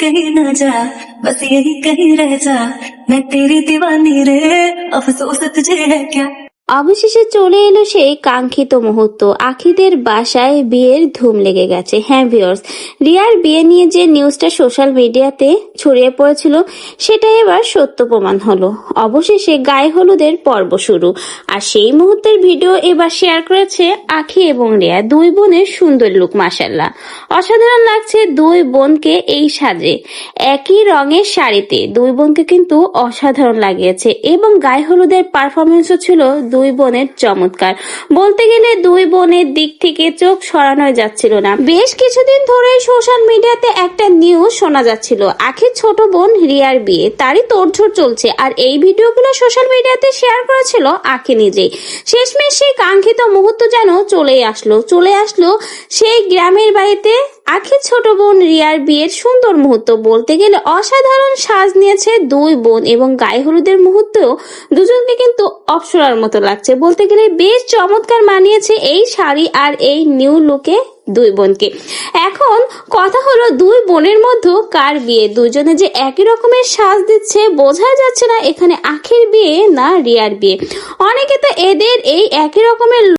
कहीं ना जा, बस यही कहीं रह जा, मैं तेरी दीवानी रे, अफसोस तुझे है क्या। অবশেষে চলে এলো সেই কাঙ্ক্ষিত মুহূর্ত। আখিদের বাসায় বিয়ের ধুম লেগে গেছে। হ্যাঁ ভিউয়ার্স, রিয়ার বিয়ে নিয়ে যে নিউজটা সোশ্যাল মিডিয়াতে ছড়িয়ে পড়েছিল সেটাই এবার সত্য প্রমাণ হলো। অবশেষে গায়ে হলুদের পর্ব শুরু, আর সেই মুহূর্তের ভিডিও এবার শেয়ার করেছে আখি এবং রিয়া। দুই বোনের সুন্দর লুক, মাশাআল্লাহ অসাধারণ লাগছে দুই বোনকে এই সাজে। একই রঙের শাড়িতে দুই বোনকে কিন্তু অসাধারণ লাগিয়েছে, এবং গায়ে হলুদের পারফরমেন্সও ছিল দুই বোনের চমৎকার। বলতে গেলে দুই বোনের দিক থেকে চোখ সরানো যাচ্ছিল না। বেশ কিছুদিন ধরে সোশ্যাল মিডিয়াতে একটা নিউজ শোনা যাচ্ছিল, আখির ছোট বোন রিয়ার বিয়ে, তারই তোড়জোড় চলছে। আর এই ভিডিওগুলো সোশ্যাল মিডিয়াতে শেয়ার করেছিল আখি নিজেই। শেষমেশ সেই কাঙ্ক্ষিত মুহূর্ত যেন চলে আসলো সেই গ্রামের বাড়িতে। আখির ছোট বোন রিয়ার বিয়ের সুন্দর মুহূর্ত, বলতে গেলে অসাধারণ সাজ নিয়েছে দুই বোন, এবং গায়ে হলুদের মুহূর্তেও দুজনকে কিন্তু অপ্সরার মতো লাগছে। বলতে গেলে বেশ চমৎকার মানিয়েছে এই শাড়ি আর এই নিউ লুকে দুই বোনকে। এখন কথা হলো দুই বোনের মধ্যে কার বিয়ে। দুজনে যে একই রকমের সাজ দিচ্ছে, বোঝা যাচ্ছে না এখানে আখির বিয়ে না রিয়ার বিয়ে। অনেকে তো এদের এই একই রকমের